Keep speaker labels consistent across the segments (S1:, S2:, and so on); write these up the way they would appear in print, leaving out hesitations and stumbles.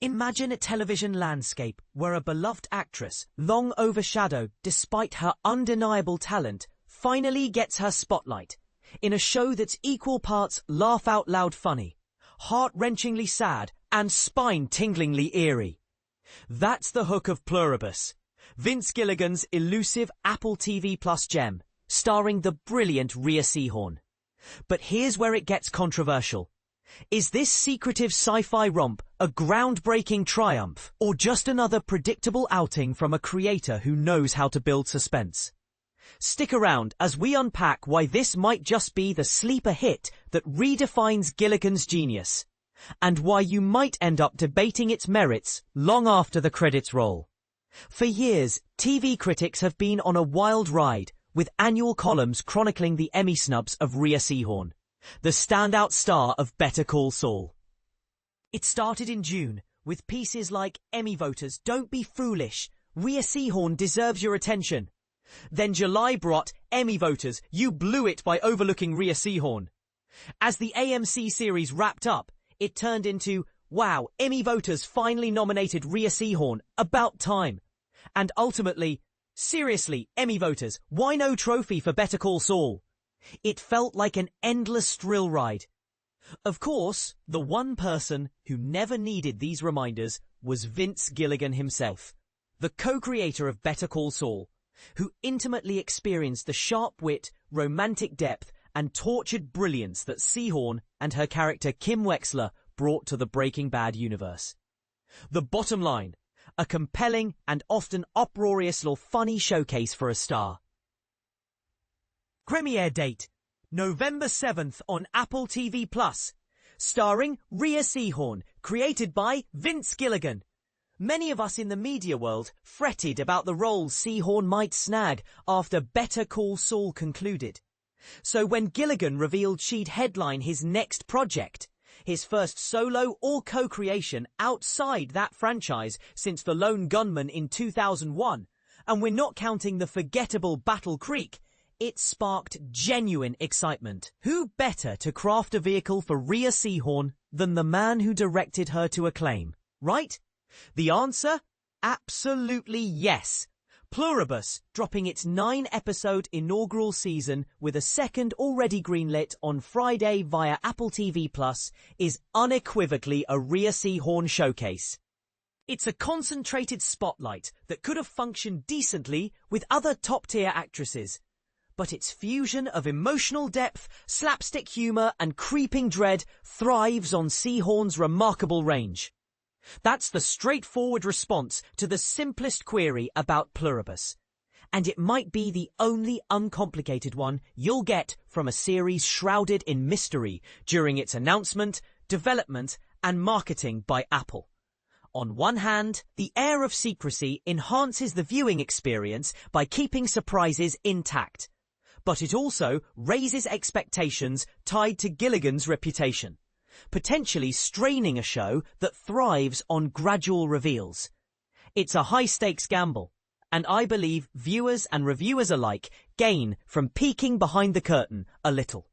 S1: Imagine a television landscape where a beloved actress, long overshadowed despite her undeniable talent, finally gets her spotlight in a show that's equal parts laugh-out-loud funny, heart-wrenchingly sad, and spine-tinglingly eerie. That's the hook of Pluribus, Vince Gilligan's elusive Apple TV Plus gem, starring the brilliant Rhea Seehorn. But here's where it gets controversial. Is this secretive sci-fi romp a groundbreaking triumph, or just another predictable outing from a creator who knows how to build suspense? Stick around as we unpack why this might just be the sleeper hit that redefines Gilligan's genius, and why you might end up debating its merits long after the credits roll. For years, TV critics have been on a wild ride, with annual columns chronicling the Emmy snubs of Rhea Seehorn, the standout star of Better Call Saul. It started in June, with pieces like Emmy voters, "Don't be foolish, Rhea Seehorn deserves your attention." Then July brought Emmy voters, "You blew it by overlooking Rhea Seehorn." As the AMC series wrapped up, it turned into, "Wow, Emmy voters finally nominated Rhea Seehorn, about time." And ultimately, "Seriously, Emmy voters, why no trophy for Better Call Saul?" It felt like an endless thrill ride. Of course, the one person who never needed these reminders was Vince Gilligan himself, the co-creator of Better Call Saul, who intimately experienced the sharp wit, romantic depth, and tortured brilliance that Seehorn and her character Kim Wexler brought to the Breaking Bad universe. The bottom line, a compelling and often uproariously funny showcase for a star. Premiere date, November 7th on Apple TV Plus, starring Rhea Seehorn, created by Vince Gilligan. Many of us in the media world fretted about the roles Seehorn might snag after Better Call Saul concluded. So when Gilligan revealed she'd headline his next project, his first solo or co-creation outside that franchise since The Lone Gunman in 2001, and we're not counting the forgettable Battle Creek, it sparked genuine excitement. Who better to craft a vehicle for Rhea Seehorn than the man who directed her to acclaim, right? The answer? Absolutely yes. Pluribus, dropping its 9-episode inaugural season with a second already greenlit on Friday via Apple TV Plus, is unequivocally a Rhea Seehorn showcase. It's a concentrated spotlight that could have functioned decently with other top-tier actresses, but its fusion of emotional depth, slapstick humor, and creeping dread thrives on Seehorn's remarkable range. That's the straightforward response to the simplest query about Pluribus. And it might be the only uncomplicated one you'll get from a series shrouded in mystery during its announcement, development, and marketing by Apple. On one hand, the air of secrecy enhances the viewing experience by keeping surprises intact. But it also raises expectations tied to Gilligan's reputation, potentially straining a show that thrives on gradual reveals. It's a high-stakes gamble, and I believe viewers and reviewers alike gain from peeking behind the curtain a little.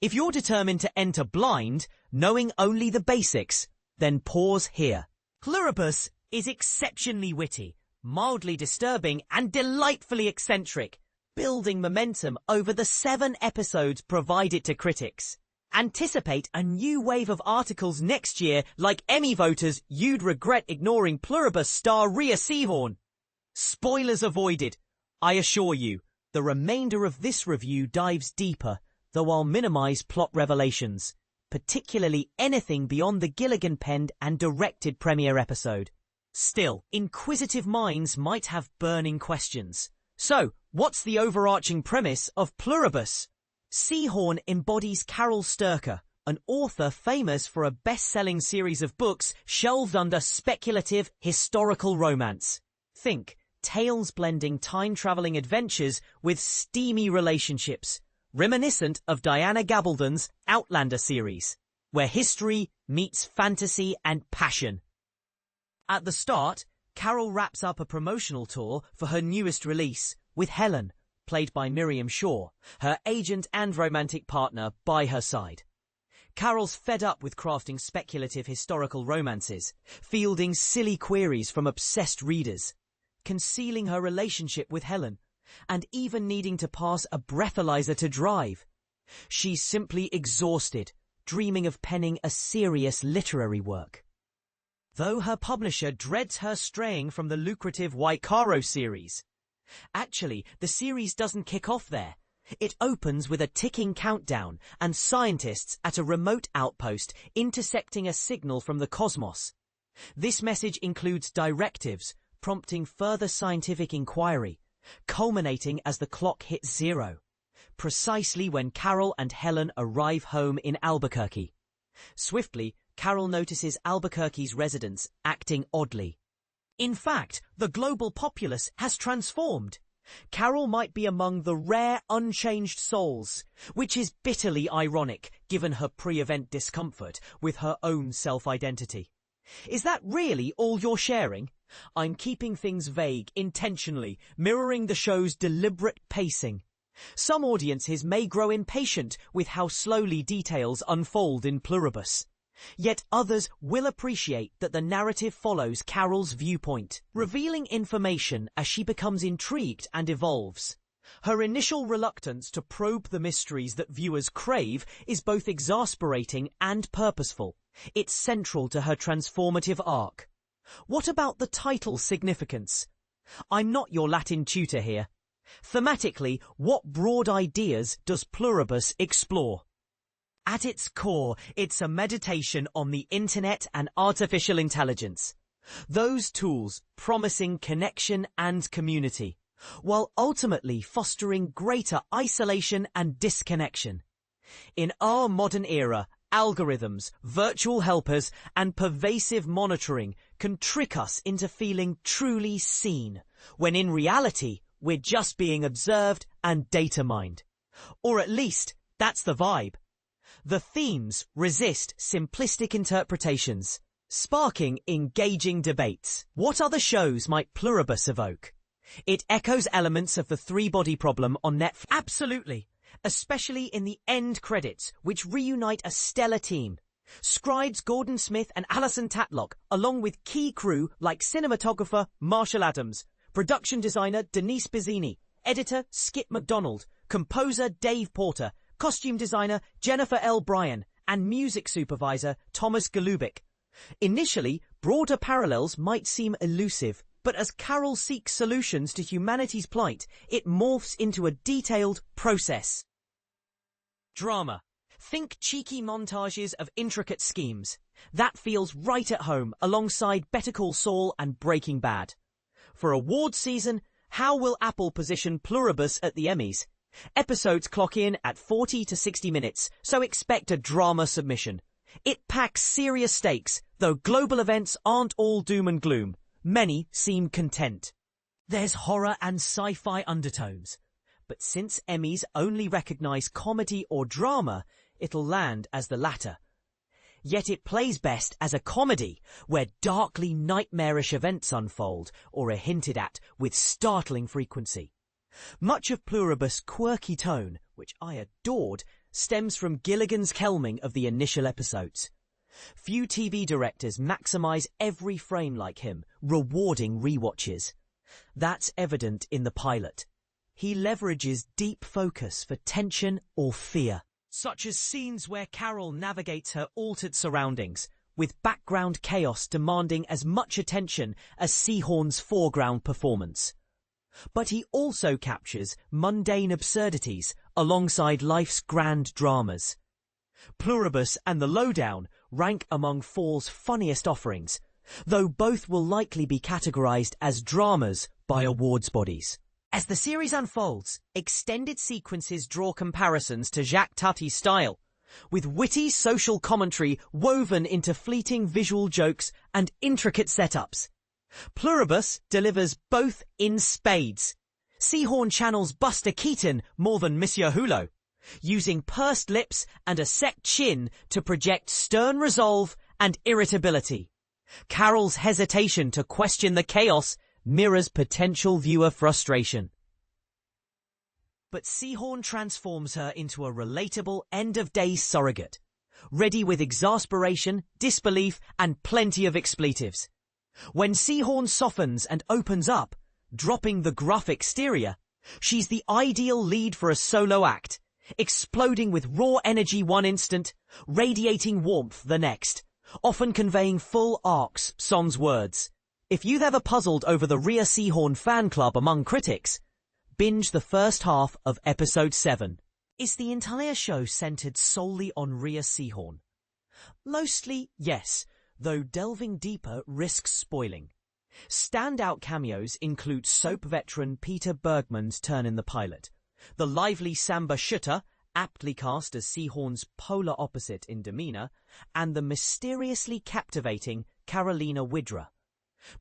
S1: If you're determined to enter blind, knowing only the basics, then pause here. Pluribus is exceptionally witty, mildly disturbing, and delightfully eccentric, building momentum over the 7 episodes provided to critics. Anticipate a new wave of articles next year like Emmy voters, "You'd regret ignoring Pluribus star Rhea Seehorn." Spoilers avoided. I assure you, the remainder of this review dives deeper, though I'll minimize plot revelations, particularly anything beyond the Gilligan-penned and directed premiere episode. Still, inquisitive minds might have burning questions. So, what's the overarching premise of Pluribus? Seehorn embodies Carol Sturka, an author famous for a best-selling series of books shelved under speculative historical romance. Think tales blending time-traveling adventures with steamy relationships, reminiscent of Diana Gabaldon's Outlander series, where history meets fantasy and passion. At the start, Carol wraps up a promotional tour for her newest release with Helen, played by Miriam Shaw, her agent and romantic partner, by her side. Carol's fed up with crafting speculative historical romances, fielding silly queries from obsessed readers, concealing her relationship with Helen, and even needing to pass a breathalyzer to drive. She's simply exhausted, dreaming of penning a serious literary work. Though her publisher dreads her straying from the lucrative Waikaro series. Actually, the series doesn't kick off there. It opens with a ticking countdown and scientists at a remote outpost intercepting a signal from the cosmos. This message includes directives prompting further scientific inquiry, culminating as the clock hits 0, precisely when Carol and Helen arrive home in Albuquerque. Swiftly, Carol notices Albuquerque's residents acting oddly. In fact, the global populace has transformed. Carol might be among the rare unchanged souls, which is bitterly ironic given her pre-event discomfort with her own self-identity. Is that really all you're sharing? I'm keeping things vague intentionally, mirroring the show's deliberate pacing. Some audiences may grow impatient with how slowly details unfold in Pluribus. Yet others will appreciate that the narrative follows Carol's viewpoint, revealing information as she becomes intrigued and evolves. Her initial reluctance to probe the mysteries that viewers crave is both exasperating and purposeful. It's central to her transformative arc. What about the title's significance? I'm not your Latin tutor here. Thematically, what broad ideas does Pluribus explore? At its core, it's a meditation on the internet and artificial intelligence. Those tools promising connection and community, while ultimately fostering greater isolation and disconnection. In our modern era, algorithms, virtual helpers, and pervasive monitoring can trick us into feeling truly seen, when in reality, we're just being observed and data mined. Or at least, that's the vibe. The themes resist simplistic interpretations, sparking engaging debates. What other shows might Pluribus evoke? It echoes elements of the three-body problem on Netflix. Absolutely, especially in the end credits, which reunite a stellar team. Scribes Gordon Smith and Alison Tatlock, along with key crew like cinematographer Marshall Adams, production designer Denise Bizzini, editor Skip MacDonald, composer Dave Porter, costume designer Jennifer L. Bryan, and music supervisor Thomas Golubik. Initially, broader parallels might seem elusive, but as Carol seeks solutions to humanity's plight, it morphs into a detailed process. Drama. Think cheeky montages of intricate schemes. That feels right at home alongside Better Call Saul and Breaking Bad. For awards season, how will Apple position Pluribus at the Emmys? Episodes clock in at 40 to 60 minutes, so expect a drama submission. It packs serious stakes, though global events aren't all doom and gloom. Many seem content. There's horror and sci-fi undertones. But since Emmys only recognise comedy or drama, it'll land as the latter. Yet it plays best as a comedy, where darkly nightmarish events unfold or are hinted at with startling frequency. Much of Pluribus' quirky tone, which I adored, stems from Gilligan's kelming of the initial episodes. Few TV directors maximise every frame like him, rewarding rewatches. That's evident in the pilot. He leverages deep focus for tension or fear, such as scenes where Carol navigates her altered surroundings, with background chaos demanding as much attention as Seehorn's foreground performance. But he also captures mundane absurdities alongside life's grand dramas. Pluribus and The Lowdown rank among fall's funniest offerings, though both will likely be categorized as dramas by awards bodies. As the series unfolds, extended sequences draw comparisons to Jacques Tati's style, with witty social commentary woven into fleeting visual jokes and intricate setups. Pluribus delivers both in spades. Seehorn channels Buster Keaton more than Monsieur Hulot, using pursed lips and a set chin to project stern resolve and irritability. Carol's hesitation to question the chaos mirrors potential viewer frustration. But Seehorn transforms her into a relatable end-of-day surrogate. ready with exasperation, disbelief, and plenty of expletives. When Seehorn softens and opens up, dropping the gruff exterior, she's the ideal lead for a solo act, exploding with raw energy one instant, radiating warmth the next, often conveying full arcs, sans words. If you've ever puzzled over the Rhea Seehorn fan club among critics, binge the first half of episode 7. Is the entire show centered solely on Rhea Seehorn? Mostly, yes, though delving deeper risks spoiling. Standout cameos include soap veteran Peter Bergman's turn in the pilot, the lively Samba Schutter, aptly cast as Seehorn's polar opposite in demeanor, and the mysteriously captivating Carolina Widra.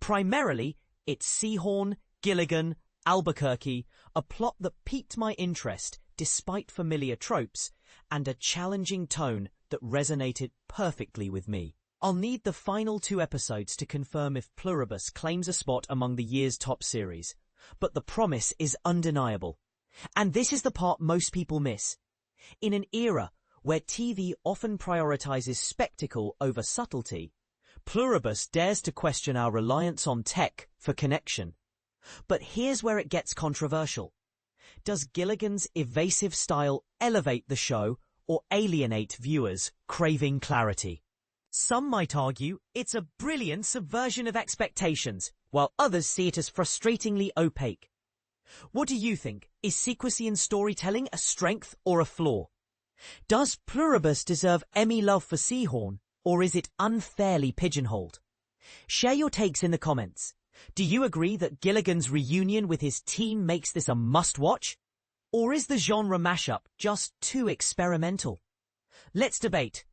S1: Primarily, it's Seehorn, Gilligan, Albuquerque, a plot that piqued my interest despite familiar tropes, and a challenging tone that resonated perfectly with me. I'll need the final 2 episodes to confirm if Pluribus claims a spot among the year's top series, but the promise is undeniable. And this is the part most people miss. In an era where TV often prioritizes spectacle over subtlety, Pluribus dares to question our reliance on tech for connection. But here's where it gets controversial. Does Gilligan's evasive style elevate the show or alienate viewers craving clarity? Some might argue it's a brilliant subversion of expectations, while others see it as frustratingly opaque. What do you think? Is secrecy in storytelling a strength or a flaw? Does Pluribus deserve Emmy love for Seehorn, or is it unfairly pigeonholed? Share your takes in the comments. Do you agree that Gilligan's reunion with his team makes this a must-watch? Or is the genre mashup just too experimental? Let's debate.